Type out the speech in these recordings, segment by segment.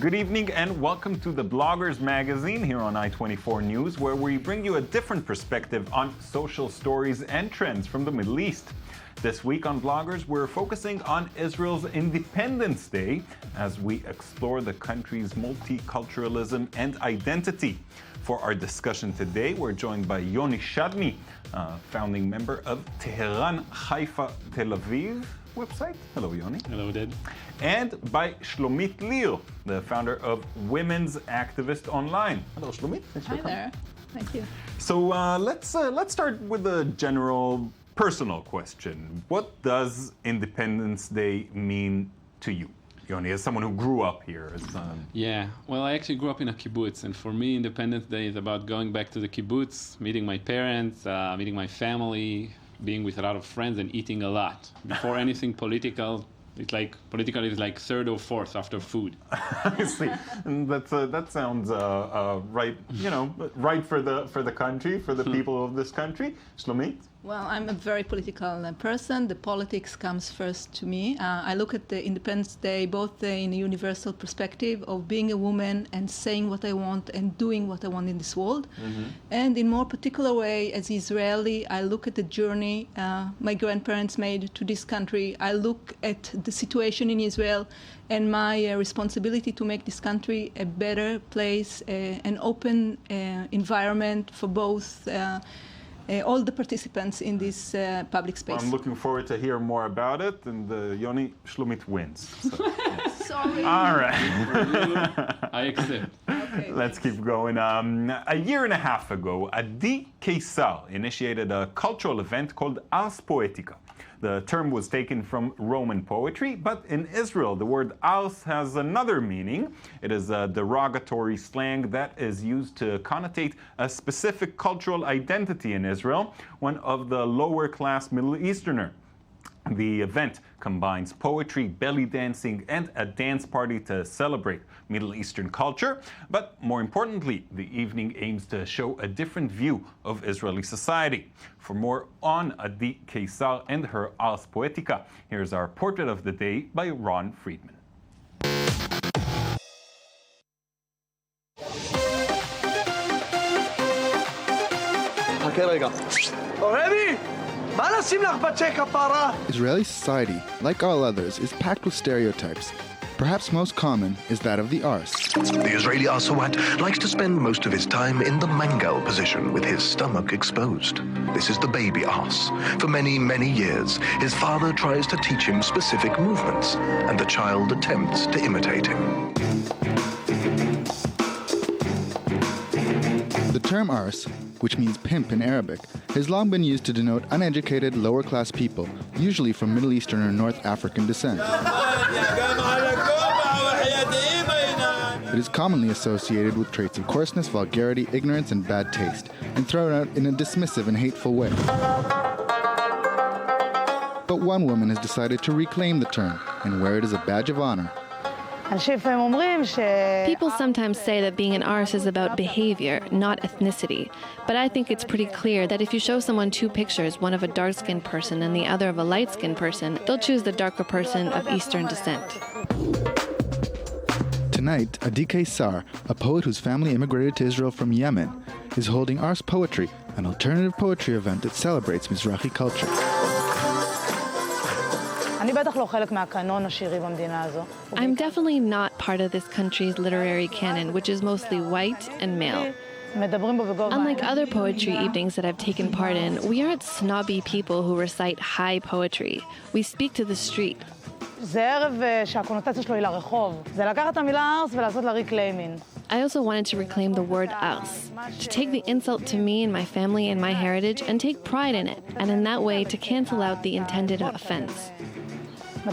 Good evening and welcome to the Bloggers Magazine here on I-24 News, where we bring you a different perspective on social stories and trends from the Middle East. This week on Bloggers, we're focusing on Israel's Independence Day as we explore the country's multiculturalism and identity. For our discussion today, we're joined by Yoni.Shadmi, founding member of Tehran Tel Aviv website. Hello, Yoni. Hello, Dad. And by Shlomit Lir, the founder of Women's Activist Online. Hello, Shlomit. Thanks for Hi coming. there. Thank you. So let's start with a general personal question. What does Independence Day mean to you, Yoni, as someone who grew up here? Yeah, well, I actually grew up in a kibbutz, and for me, Independence Day is about going back to the kibbutz, meeting my parents, meeting my family, being with a lot of friends, and eating a lot. Before anything political, political is like third or fourth after food. I see. And that sounds right. Right for the country, for the people of this country. Shlomit? Well, I'm a very political person. The politics comes first to me. I look at the Independence Day both in a universal perspective of being a woman and saying what I want and doing what I want in this world. Mm-hmm. And in more particular way, as Israeli, I look at the journey my grandparents made to this country. I look at the situation in Israel and my responsibility to make this country a better place, an open environment for both all the participants in this public space. I'm looking forward to hear more about it, and Yoni, Shlomit wins. So, yes. Sorry. All right. I accept. Okay, Let's keep going. A year and a half ago, Adi Kaysar initiated a cultural event called Ars Poetica. The term was taken from Roman poetry, but in Israel, the word ars has another meaning. It is a derogatory slang that is used to connotate a specific cultural identity in Israel, one of the lower class Middle Easterner. The event combines poetry, belly dancing, and a dance party to celebrate Middle Eastern culture. But more importantly, the evening aims to show a different view of Israeli society. For more on Adi Kaysar and her Ars Poetica, here's our portrait of the day by Ron Friedman. Israeli society, like all others, is packed with stereotypes. Perhaps most common is that of the ars. The Israeli Arsawat likes to spend most of his time in the mangal position with his stomach exposed. This is the baby ars. For many, many years, his father tries to teach him specific movements, and the child attempts to imitate him. The term ars, which means pimp in Arabic, has long been used to denote uneducated, lower-class people, usually from Middle Eastern or North African descent. It is commonly associated with traits of coarseness, vulgarity, ignorance, and bad taste, and thrown out in a dismissive and hateful way. But one woman has decided to reclaim the term and wear it as a badge of honor. People sometimes say that being an ars is about behavior, not ethnicity. But I think it's pretty clear that if you show someone two pictures, one of a dark-skinned person and the other of a light-skinned person, they'll choose the darker person of Eastern descent. Tonight, Adi Kaysar, a poet whose family immigrated to Israel from Yemen, is holding Ars Poetry, an alternative poetry event that celebrates Mizrahi culture. I'm definitely not part of this country's literary canon, which is mostly white and male. Unlike other poetry evenings that I've taken part in, we aren't snobby people who recite high poetry. We speak to the street. I also wanted to reclaim the word ars, to take the insult to me and my family and my heritage and take pride in it, and in that way to cancel out the intended offense. For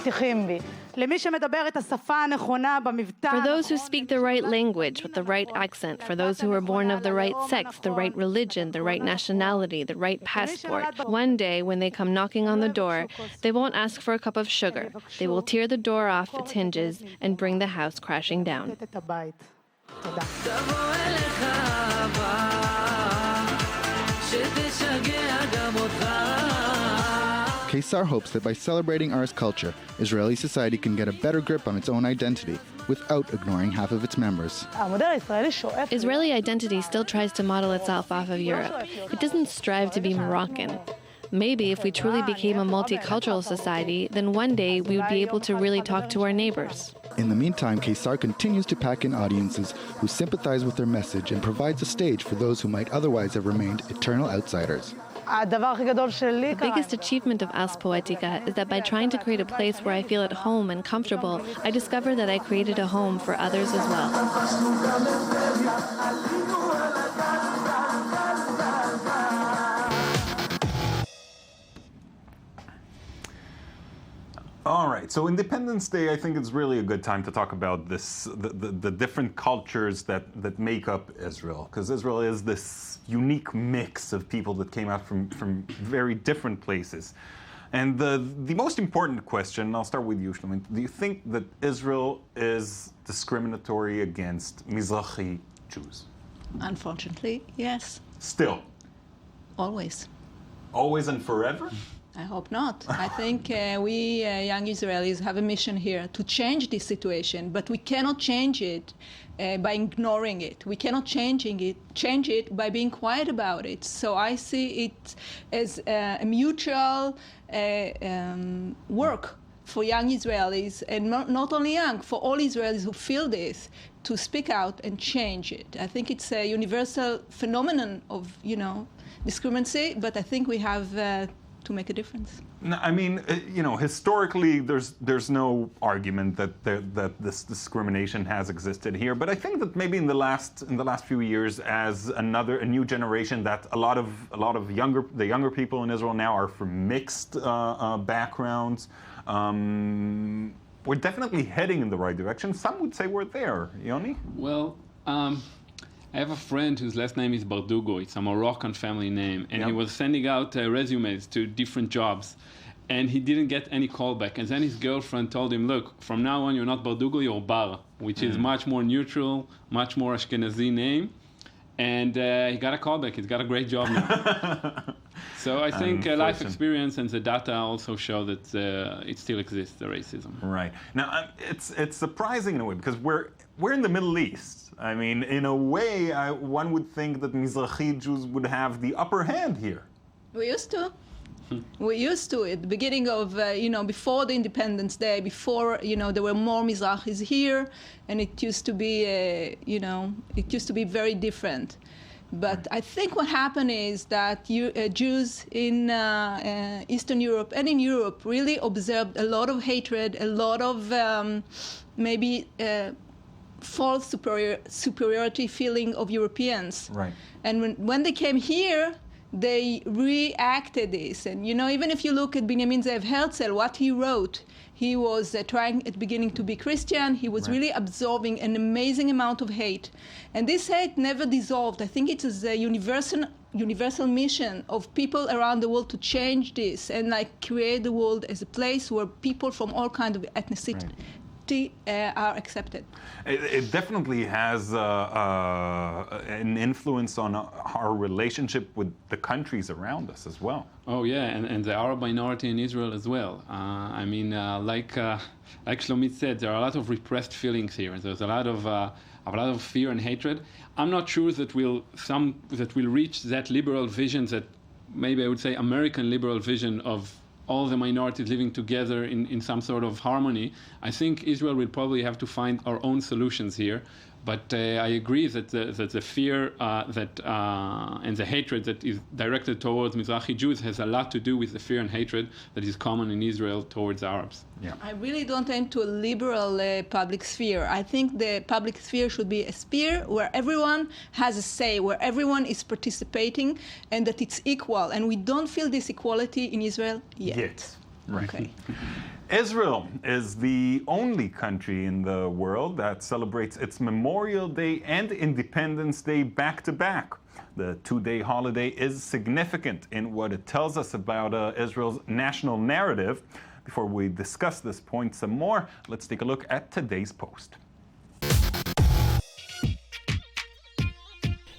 those who speak the right language with the right accent, for those who are born of the right sex, the right religion, the right nationality, the right passport, one day when they come knocking on the door, they won't ask for a cup of sugar. They will tear the door off its hinges and bring the house crashing down. Kesar hopes that by celebrating Ars culture, Israeli society can get a better grip on its own identity without ignoring half of its members. Israeli identity still tries to model itself off of Europe. It doesn't strive to be Moroccan. Maybe if we truly became a multicultural society, then one day we would be able to really talk to our neighbors. In the meantime, Kesar continues to pack in audiences who sympathize with their message and provides a stage for those who might otherwise have remained eternal outsiders. The biggest achievement of Ars Poetica is that by trying to create a place where I feel at home and comfortable, I discover that I created a home for others as well. All right, so Independence Day, I think it's really a good time to talk about this, the different cultures that make up Israel, because Israel is this unique mix of people that came out from very different places. And the most important question, I'll start with you, Shlomit, do you think that Israel is discriminatory against Mizrahi Jews? Unfortunately, yes. Still? Always. Always and forever? I hope not. I think we young Israelis have a mission here to change this situation, but we cannot change it by ignoring it. We cannot change it by being quiet about it. So I see it as a mutual work for young Israelis, and not only young, for all Israelis who feel this, to speak out and change it. I think it's a universal phenomenon of, discriminancy, but I think we have to make a difference. No, I mean, historically, there's no argument that this discrimination has existed here. But I think that maybe in the last few years, as a new generation, that a lot of younger people in Israel now are from mixed backgrounds. We're definitely heading in the right direction. Some would say we're there. Yoni? Well, I have a friend whose last name is Bardugo. It's a Moroccan family name. And he was sending out resumes to different jobs. And he didn't get any callback. And then his girlfriend told him, look, from now on, you're not Bardugo, you're Bar, which is much more neutral, much more Ashkenazi name. And he got a callback. He's got a great job now. So I think life experience and the data also show that it still exists, the racism. Right. Now, it's surprising in a way, because we're in the Middle East. I mean, in a way, one would think that Mizrahi Jews would have the upper hand here. We used to. We used to. At the beginning of, before the Independence Day, before, there were more Mizrahis here, and it used to be, very different. But I think what happened is that Jews in Eastern Europe and in Europe really observed a lot of hatred, a lot of false superiority feeling of Europeans. Right. And when they came here, they reacted this. And, even if you look at Benjamin Zev Herzl, what he wrote, he was trying at the beginning to be Christian. He was really absorbing an amazing amount of hate. And this hate never dissolved. I think it is a universal mission of people around the world to change this and create the world as a place where people from all kinds of ethnicity are accepted. It definitely has an influence on our relationship with the countries around us as well. Oh yeah, and the Arab minority in Israel as well. Like Shlomit said, there are a lot of repressed feelings here. There's a lot of fear and hatred. I'm not sure that we'll reach that liberal vision, that maybe I would say American liberal vision of all the minorities living together in some sort of harmony. I think Israel will probably have to find our own solutions here. But I agree that the fear and the hatred that is directed towards Mizrahi Jews has a lot to do with the fear and hatred that is common in Israel towards Arabs. Yeah. I really don't aim to a liberal public sphere. I think the public sphere should be a sphere where everyone has a say, where everyone is participating, and that it's equal. And we don't feel this equality in Israel yet. Right. Okay. Israel is the only country in the world that celebrates its Memorial Day and Independence Day back to back. The two-day holiday is significant in what it tells us about Israel's national narrative. Before we discuss this point some more, let's take a look at today's post.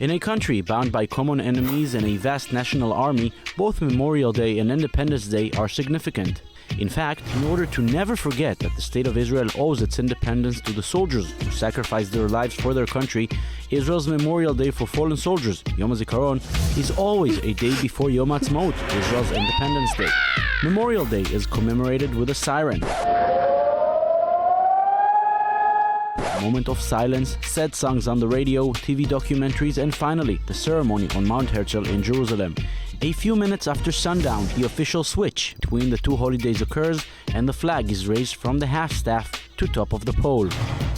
In a country bound by common enemies and a vast national army, both Memorial Day and Independence Day are significant. In fact, in order to never forget that the State of Israel owes its independence to the soldiers who sacrificed their lives for their country, Israel's Memorial Day for fallen soldiers, Yom HaZikaron, is always a day before Yom HaAtzmaut, Israel's Independence Day. Memorial Day is commemorated with a siren. A moment of silence, sad songs on the radio, TV documentaries, and finally, the ceremony on Mount Herzl in Jerusalem. A few minutes after sundown, the official switch between the two holidays occurs and the flag is raised from the half-staff to top of the pole.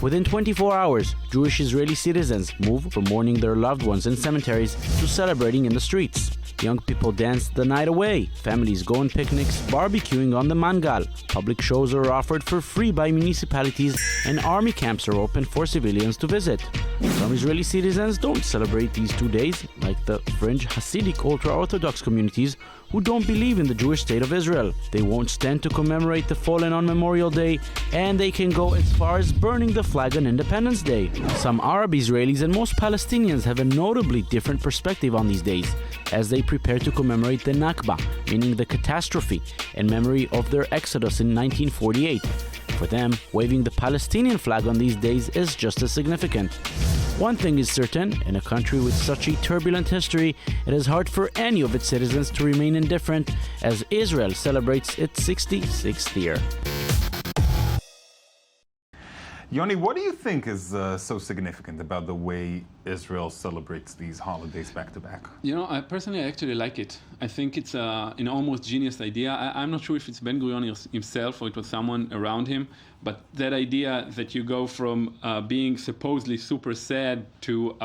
Within 24 hours, Jewish Israeli citizens move from mourning their loved ones in cemeteries to celebrating in the streets. Young people dance the night away. Families go on picnics, barbecuing on the mangal. Public shows are offered for free by municipalities, and army camps are open for civilians to visit. Some Israeli citizens don't celebrate these 2 days, like the fringe Hasidic ultra-Orthodox communities who don't believe in the Jewish state of Israel. They won't stand to commemorate the fallen on Memorial Day, and they can go as far as burning the flag on Independence Day. Some Arab Israelis and most Palestinians have a notably different perspective on these days, as they prepare to commemorate the Nakba, meaning the catastrophe, in memory of their exodus in 1948. For them, waving the Palestinian flag on these days is just as significant. One thing is certain, in a country with such a turbulent history, it is hard for any of its citizens to remain indifferent as Israel celebrates its 66th year. Yoni, what do you think is so significant about the way Israel celebrates these holidays back to back? You know, I personally actually like it. I think it's an almost genius idea. I'm not sure if it's Ben-Gurion himself or it was someone around him, but that idea that you go from being supposedly super sad to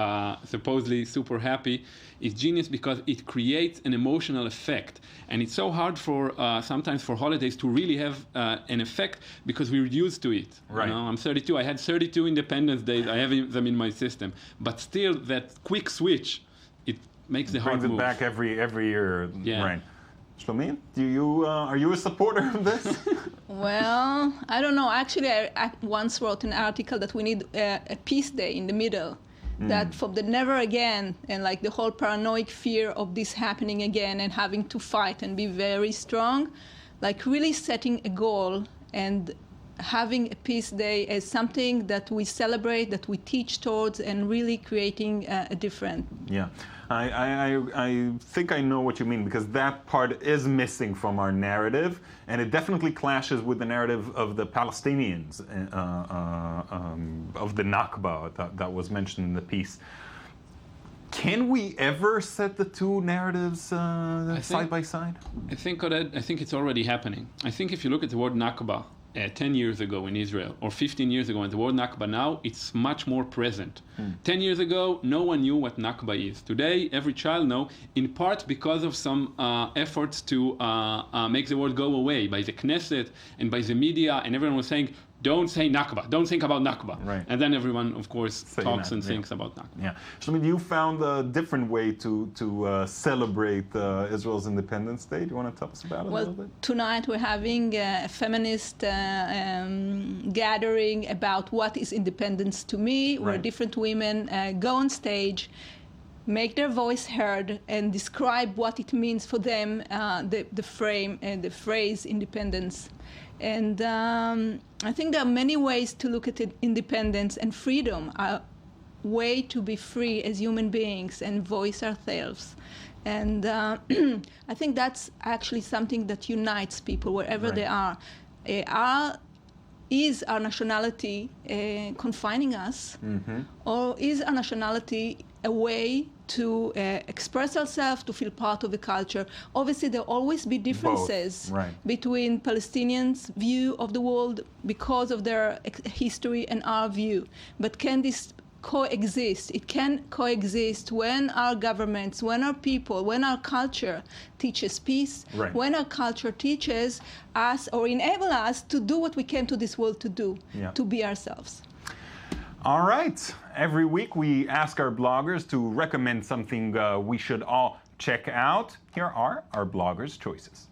supposedly super happy is genius because it creates an emotional effect. And it's so hard for sometimes for holidays to really have an effect because we're used to it. Right. You know, I'm 32. I had 32 Independence Days. I have them in my system. But still, that quick switch, it makes the heart Brings it move. back every year. Yeah. Right. Shlomit, are you a supporter of this? Well, I don't know. Actually, I once wrote an article that we need a peace day in the middle. That from the never again and like the whole paranoid fear of this happening again and having to fight and be very strong, like really setting a goal and having a peace day as something that we celebrate, that we teach towards, and really creating a difference. Yeah, I think I know what you mean, because that part is missing from our narrative, and it definitely clashes with the narrative of the Palestinians, of the Nakba that was mentioned in the piece. Can we ever set the two narratives side by side? I think it's already happening. I think if you look at the word Nakba 10 years ago in Israel, or 15 years ago, and the word Nakba now, it's much more present. 10 years ago, no one knew what Nakba is. Today, every child knows, in part because of some efforts to make the word go away by the Knesset and by the media, and everyone was saying, don't say Nakba, don't think about Nakba. Right. And then everyone, of course, talks and thinks about Nakba. Yeah. Shlomit, you found a different way to celebrate Israel's Independence Day. Do you want to tell us about it a little bit? Tonight we're having a feminist gathering about what is independence to me, where different women go on stage, make their voice heard, and describe what it means for them, the phrase independence. And I think there are many ways to look at it. Independence and freedom, a way to be free as human beings and voice ourselves. And I think that's actually something that unites people wherever they are. Is our nationality confining us? Or is our nationality a way to express ourselves, to feel part of the culture? Obviously, there will always be differences between Palestinians' view of the world because of their history and our view. But can this coexist? It can coexist when our governments, when our people, when our culture teaches peace, when our culture teaches us or enable us to do what we came to this world to do, to be ourselves. All right. Every week we ask our bloggers to recommend something we should all check out. Here are our bloggers' choices.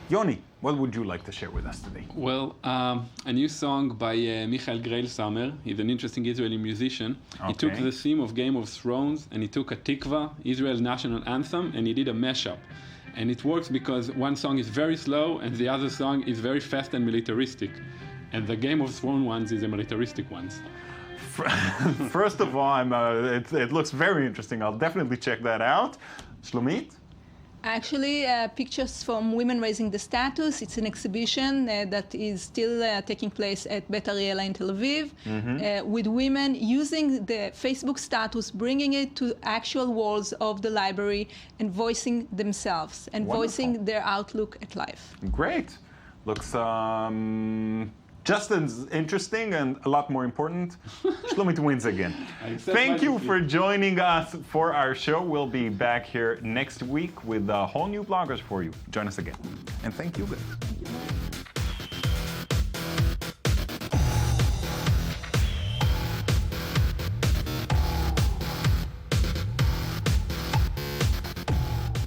Yoni, What would you like to share with us today? Well, a new song by Michael Greil-Samer. He's an interesting Israeli musician. He took the theme of Game of Thrones and he took a Tikva, Israel's national anthem, and he did a mashup. And it works because one song is very slow and the other song is very fast and militaristic. And the Game of Thrones ones is the militaristic ones. First of all, it looks very interesting. I'll definitely check that out. Shlomit? Actually, pictures from Women Raising the Status. It's an exhibition that is still taking place at Bet Ariela in Tel Aviv, with women using the Facebook status, bringing it to actual walls of the library and voicing themselves and voicing their outlook at life. Great. Looks just as interesting and a lot more important. Shlomit wins again. Thank you for joining us for our show. We'll be back here next week with whole new bloggers for you. Join us again. And thank you guys.